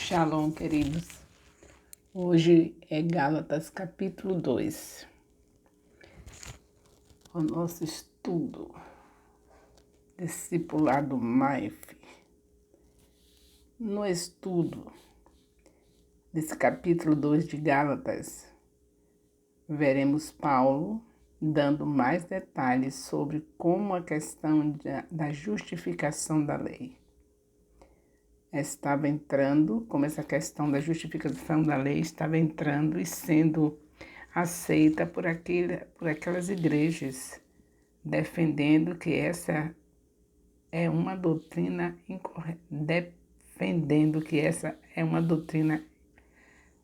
Shalom, queridos. Hoje é Gálatas capítulo 2. O nosso estudo discipulado MAIF. No estudo desse capítulo 2 de Gálatas, veremos Paulo dando mais detalhes sobre como a questão da justificação da lei estava entrando, como essa questão da justificação da lei estava entrando e sendo aceita por aquelas igrejas, defendendo que essa é uma doutrina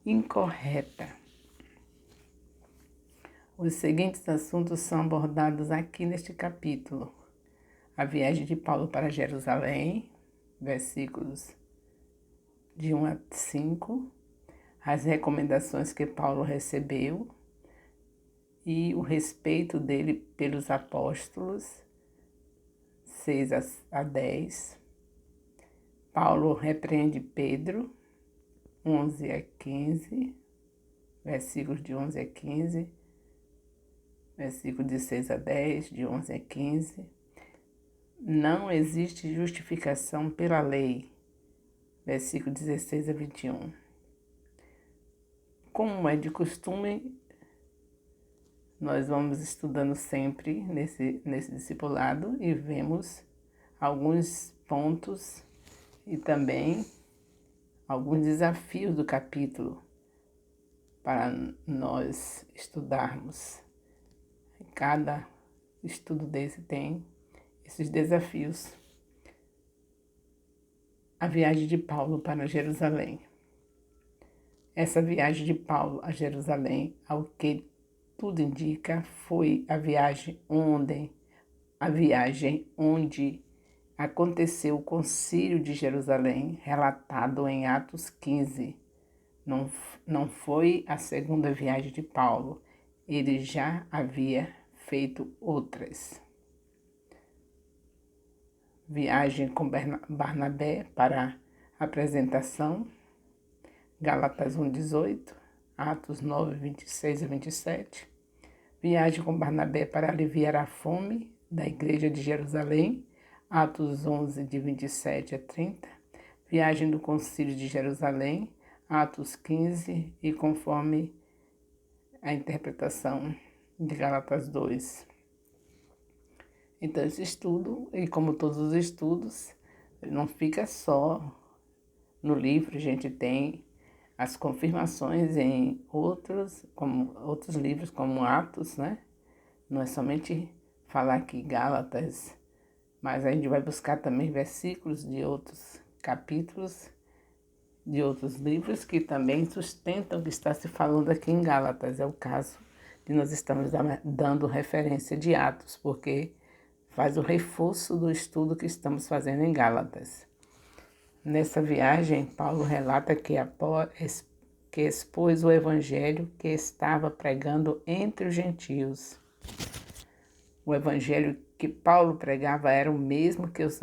incorreta. Os seguintes assuntos são abordados aqui neste capítulo: a viagem de Paulo para Jerusalém, versículos de 1 a 5, as recomendações que Paulo recebeu e o respeito dele pelos apóstolos, 6 a 10. Paulo repreende Pedro, 11 a 15, versículos de 11 a 15, versículos de 6 a 10, de 11 a 15. Não existe justificação pela lei, versículo 16 a 21. Como é de costume, nós vamos estudando sempre nesse discipulado e vemos alguns pontos e também alguns desafios do capítulo para nós estudarmos. Cada estudo desse tem esses desafios. A viagem de Paulo para Jerusalém. Essa viagem de Paulo a Jerusalém, ao que tudo indica, foi a viagem onde aconteceu o Concílio de Jerusalém, relatado em Atos 15. Não foi a segunda viagem de Paulo, ele já havia feito outras. Viagem com Barnabé para apresentação, Gálatas 1:18, Atos 9:26 a 27. Viagem com Barnabé para aliviar a fome da igreja de Jerusalém, Atos 11, de 27 a 30. Viagem do Concílio de Jerusalém, Atos 15, e conforme a interpretação de Gálatas 2. Então, esse estudo, e como todos os estudos, não fica só no livro, a gente tem as confirmações em outros livros, como Atos, né? Não é somente falar aqui Gálatas, mas a gente vai buscar também versículos de outros capítulos, de outros livros que também sustentam o que está se falando aqui em Gálatas. É o caso de nós estamos dando referência de Atos, porque faz o reforço do estudo que estamos fazendo em Gálatas. Nessa viagem, Paulo relata que expôs o evangelho que estava pregando entre os gentios. O evangelho que Paulo pregava era o mesmo que os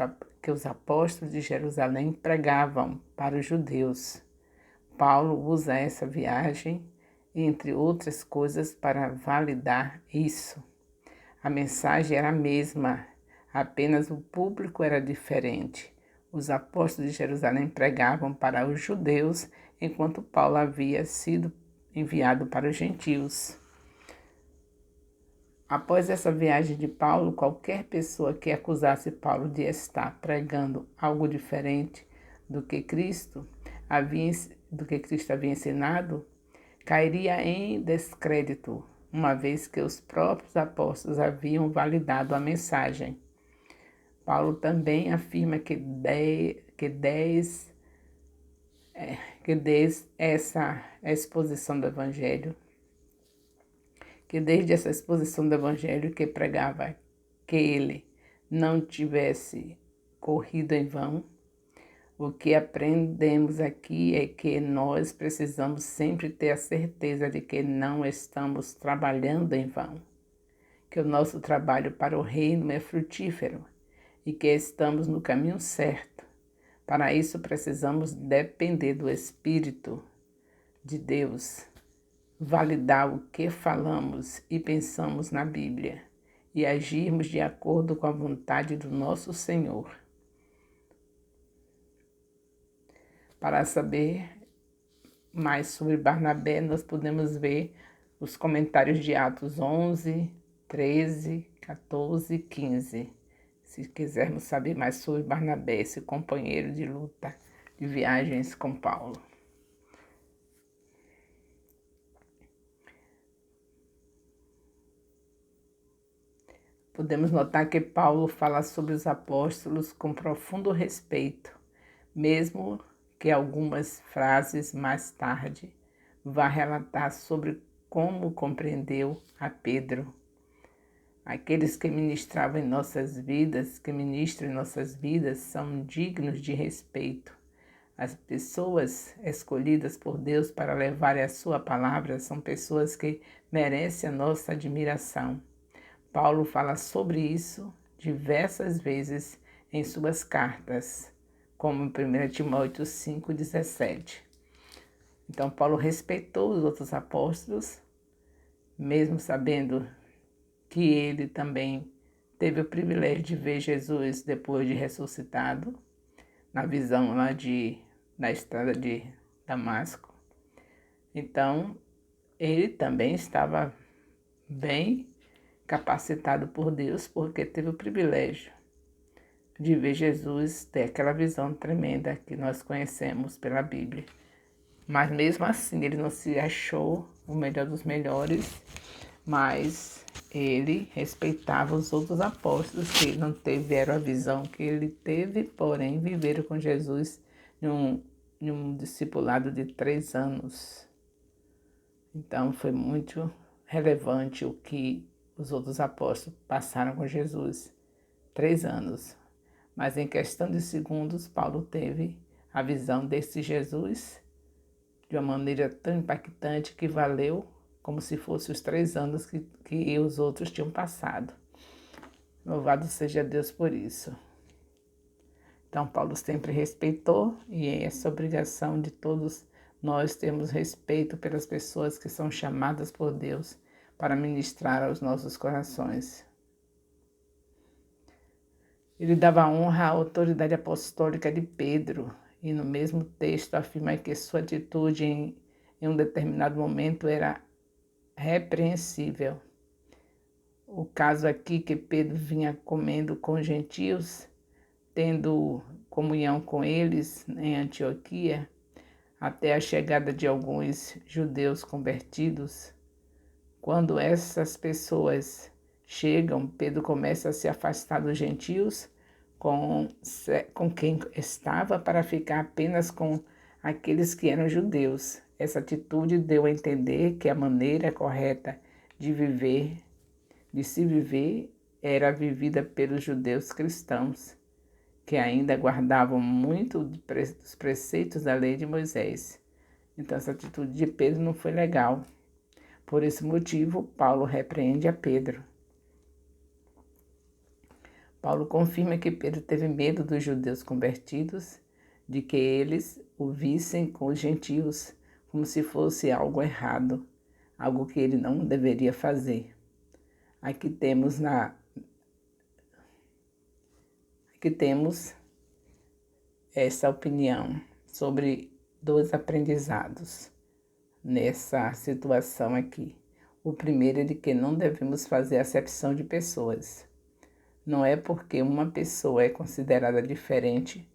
apóstolos de Jerusalém pregavam para os judeus. Paulo usa essa viagem, entre outras coisas, para validar isso. A mensagem era a mesma, apenas o público era diferente. Os apóstolos de Jerusalém pregavam para os judeus, enquanto Paulo havia sido enviado para os gentios. Após essa viagem de Paulo, qualquer pessoa que acusasse Paulo de estar pregando algo diferente do que Cristo havia ensinado, cairia em descrédito, uma vez que os próprios apóstolos haviam validado a mensagem. Paulo também afirma que desde essa exposição do Evangelho que pregava que ele não tivesse corrido em vão. O que aprendemos aqui é que nós precisamos sempre ter a certeza de que não estamos trabalhando em vão, que o nosso trabalho para o reino é frutífero e que estamos no caminho certo. Para isso, precisamos depender do Espírito de Deus, validar o que falamos e pensamos na Bíblia e agirmos de acordo com a vontade do nosso Senhor. Para saber mais sobre Barnabé, nós podemos ver os comentários de Atos 11, 13, 14 e 15. Se quisermos saber mais sobre Barnabé, esse companheiro de luta, de viagens com Paulo. Podemos notar que Paulo fala sobre os apóstolos com profundo respeito, mesmo que algumas frases mais tarde vá relatar sobre como compreendeu a Pedro. Aqueles que ministravam em nossas vidas, que ministram em nossas vidas, são dignos de respeito. As pessoas escolhidas por Deus para levarem a sua palavra são pessoas que merecem a nossa admiração. Paulo fala sobre isso diversas vezes em suas cartas, como em 1 Timóteo 5,17. Então, Paulo respeitou os outros apóstolos, mesmo sabendo que ele também teve o privilégio de ver Jesus depois de ressuscitado, na visão lá na estrada de Damasco. Então, ele também estava bem capacitado por Deus, porque teve o privilégio de ver Jesus ter aquela visão tremenda que nós conhecemos pela Bíblia. Mas mesmo assim, ele não se achou o melhor dos melhores, mas ele respeitava os outros apóstolos que não tiveram a visão que ele teve, porém viveram com Jesus em um discipulado de 3 anos. Então foi muito relevante o que os outros apóstolos passaram com Jesus, 3 anos. Mas em questão de segundos, Paulo teve a visão desse Jesus de uma maneira tão impactante que valeu como se fossem os 3 anos que os outros tinham passado. Louvado seja Deus por isso. Então, Paulo sempre respeitou e é essa obrigação de todos nós termos respeito pelas pessoas que são chamadas por Deus para ministrar aos nossos corações. Ele dava honra à autoridade apostólica de Pedro e no mesmo texto afirma que sua atitude em um determinado momento era repreensível. O caso aqui que Pedro vinha comendo com gentios, tendo comunhão com eles em Antioquia, até a chegada de alguns judeus convertidos. Quando essas pessoas chegam, Pedro começa a se afastar dos gentios com quem estava para ficar apenas com aqueles que eram judeus. Essa atitude deu a entender que a maneira correta de se viver, era vivida pelos judeus cristãos, que ainda guardavam muito dos preceitos da lei de Moisés. Então essa atitude de Pedro não foi legal. Por esse motivo, Paulo repreende a Pedro. Paulo confirma que Pedro teve medo dos judeus convertidos, de que eles o vissem com os gentios como se fosse algo errado, algo que ele não deveria fazer. Aqui temos essa opinião sobre 2 aprendizados nessa situação aqui. O primeiro é de que não devemos fazer acepção de pessoas. Não é porque uma pessoa é considerada diferente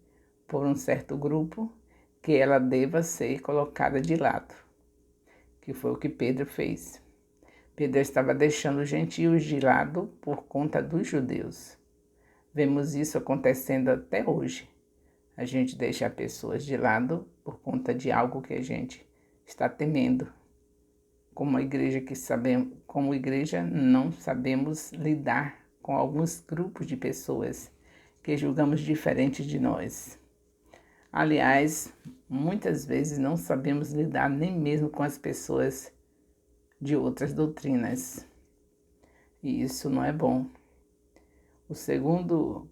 por um certo grupo que ela deva ser colocada de lado, que foi o que Pedro fez. Pedro estava deixando os gentios de lado por conta dos judeus. Vemos isso acontecendo até hoje. A gente deixa pessoas de lado por conta de algo que a gente está temendo. Como igreja não sabemos lidar com alguns grupos de pessoas que julgamos diferente de nós. Aliás, muitas vezes não sabemos lidar nem mesmo com as pessoas de outras doutrinas. E isso não é bom. O segundo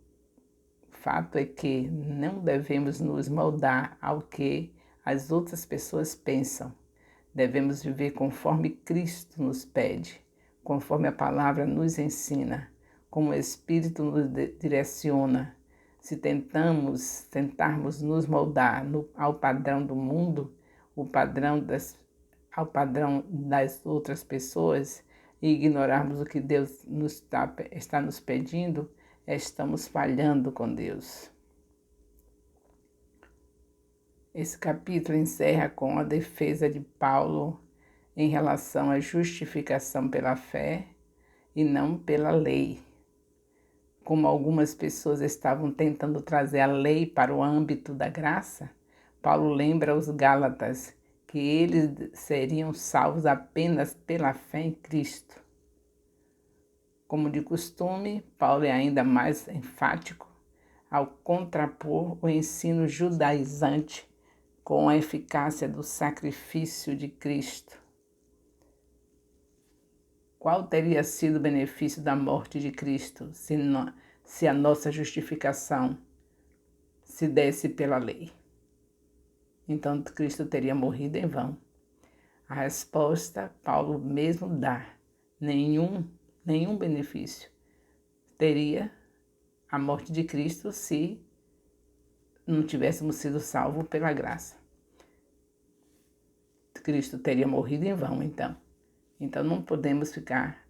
fato é que não devemos nos moldar ao que as outras pessoas pensam. Devemos viver conforme Cristo nos pede, conforme a palavra nos ensina, como o Espírito nos direciona. Se tentarmos nos moldar ao padrão do mundo, ao padrão das outras pessoas, e ignorarmos o que Deus está nos pedindo, estamos falhando com Deus. Esse capítulo encerra com a defesa de Paulo em relação à justificação pela fé e não pela lei. Como algumas pessoas estavam tentando trazer a lei para o âmbito da graça, Paulo lembra aos Gálatas que eles seriam salvos apenas pela fé em Cristo. Como de costume, Paulo é ainda mais enfático ao contrapor o ensino judaizante com a eficácia do sacrifício de Cristo. Qual teria sido o benefício da morte de Cristo se a nossa justificação se desse pela lei? Então Cristo teria morrido em vão. A resposta, Paulo mesmo dá: nenhum benefício teria a morte de Cristo se não tivéssemos sido salvos pela graça. Cristo teria morrido em vão, então. Então não podemos ficar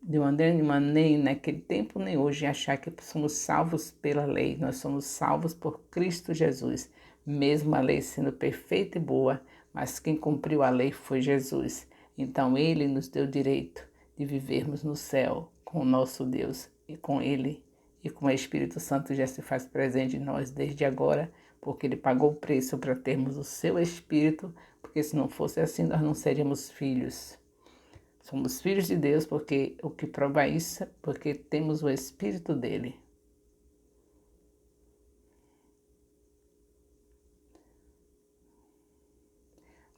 de maneira nenhuma, nem naquele tempo, nem hoje, achar que somos salvos pela lei. Nós somos salvos por Cristo Jesus. Mesmo a lei sendo perfeita e boa, mas quem cumpriu a lei foi Jesus. Então Ele nos deu o direito de vivermos no céu com o nosso Deus e com Ele e com o Espírito Santo já se faz presente em nós desde agora, porque Ele pagou o preço para termos o seu Espírito, porque se não fosse assim nós não seríamos filhos. Somos filhos de Deus porque o que prova isso é porque temos o Espírito dele.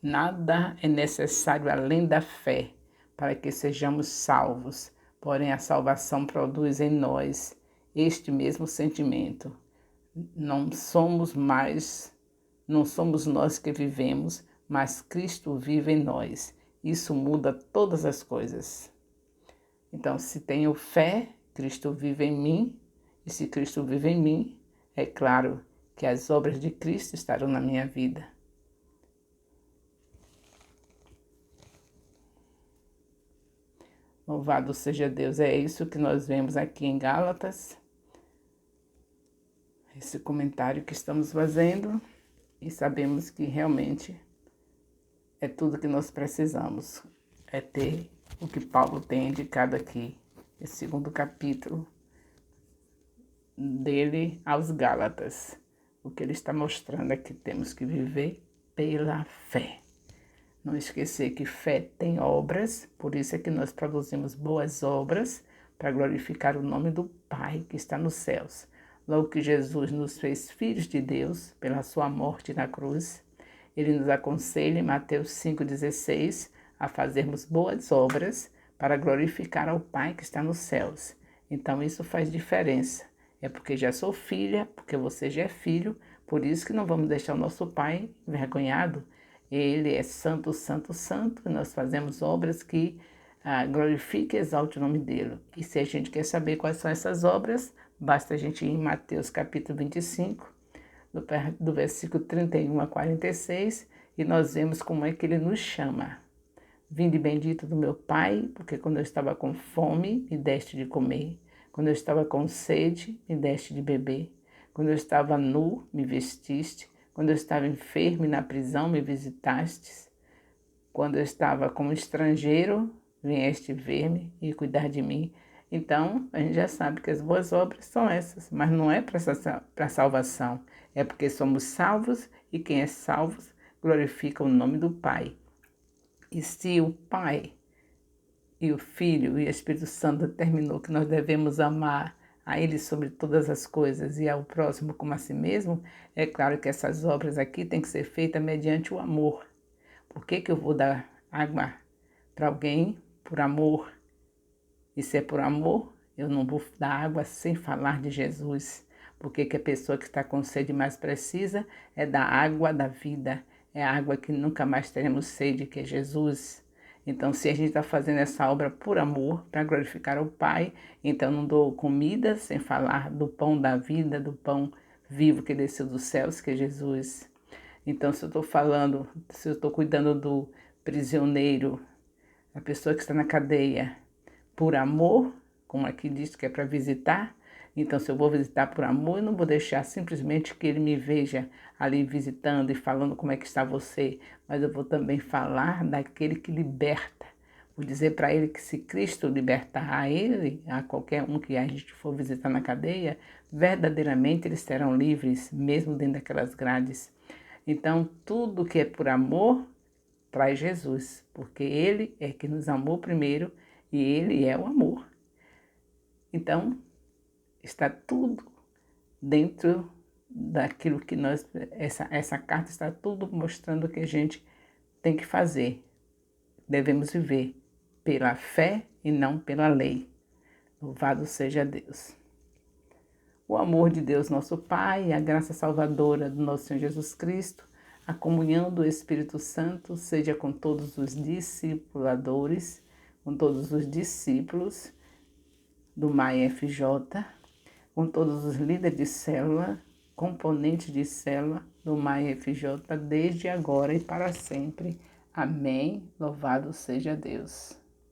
Nada é necessário além da fé para que sejamos salvos, porém a salvação produz em nós este mesmo sentimento. Não somos nós que vivemos, mas Cristo vive em nós. Isso muda todas as coisas. Então, se tenho fé, Cristo vive em mim, e se Cristo vive em mim, é claro que as obras de Cristo estarão na minha vida. Louvado seja Deus, é isso que nós vemos aqui em Gálatas, esse comentário que estamos fazendo, e sabemos que realmente é tudo que nós precisamos, é ter o que Paulo tem indicado aqui, esse segundo capítulo dele aos Gálatas. O que ele está mostrando é que temos que viver pela fé. Não esquecer que fé tem obras, por isso é que nós produzimos boas obras para glorificar o nome do Pai que está nos céus. Logo que Jesus nos fez filhos de Deus pela sua morte na cruz, ele nos aconselha em Mateus 5,16 a fazermos boas obras para glorificar ao Pai que está nos céus. Então isso faz diferença. É porque já sou filha, porque você já é filho, por isso que não vamos deixar o nosso Pai envergonhado. Ele é santo, santo, santo, e nós fazemos obras que glorifiquem e exaltem o nome dele. E se a gente quer saber quais são essas obras, basta a gente ir em Mateus capítulo 25, do versículo 31 a 46, e nós vemos como é que ele nos chama. Vinde bendito do meu Pai, porque quando eu estava com fome, me deste de comer. Quando eu estava com sede, me deste de beber. Quando eu estava nu, me vestiste. Quando eu estava enfermo e na prisão, me visitastes. Quando eu estava como estrangeiro, vieste ver-me e cuidar de mim. Então, a gente já sabe que as boas obras são essas, mas não é para salvação. É porque somos salvos e quem é salvo glorifica o nome do Pai. E se o Pai e o Filho e o Espírito Santo determinou que nós devemos amar a Ele sobre todas as coisas e ao próximo como a si mesmo, é claro que essas obras aqui têm que ser feitas mediante o amor. Por que eu vou dar água para alguém por amor? E se é por amor, eu não vou dar água sem falar de Jesus. porque que a pessoa que está com sede mais precisa é da água da vida, é a água que nunca mais teremos sede, que é Jesus. Então, se a gente está fazendo essa obra por amor, para glorificar o Pai, então não dou comida sem falar do pão da vida, do pão vivo que desceu dos céus, que é Jesus. Então, se eu estou falando, se eu estou cuidando do prisioneiro, a pessoa que está na cadeia, por amor, como aqui diz que é para visitar, então se eu vou visitar por amor, eu não vou deixar simplesmente que ele me veja ali visitando e falando como é que está você, mas eu vou também falar daquele que liberta. Vou dizer para ele que se Cristo libertar a ele, a qualquer um que a gente for visitar na cadeia, verdadeiramente eles serão livres, mesmo dentro daquelas grades. Então, tudo que é por amor, traz Jesus, porque Ele é que nos amou primeiro e Ele é o amor. Então, está tudo dentro daquilo que nós... Essa carta está tudo mostrando o que a gente tem que fazer. Devemos viver pela fé e não pela lei. Louvado seja Deus. O amor de Deus, nosso Pai, a graça salvadora do nosso Senhor Jesus Cristo, a comunhão do Espírito Santo seja com todos os discipuladores, com todos os discípulos do MAI FJ, com todos os líderes de célula, componentes de célula do MAI FJ, desde agora e para sempre. Amém. Louvado seja Deus.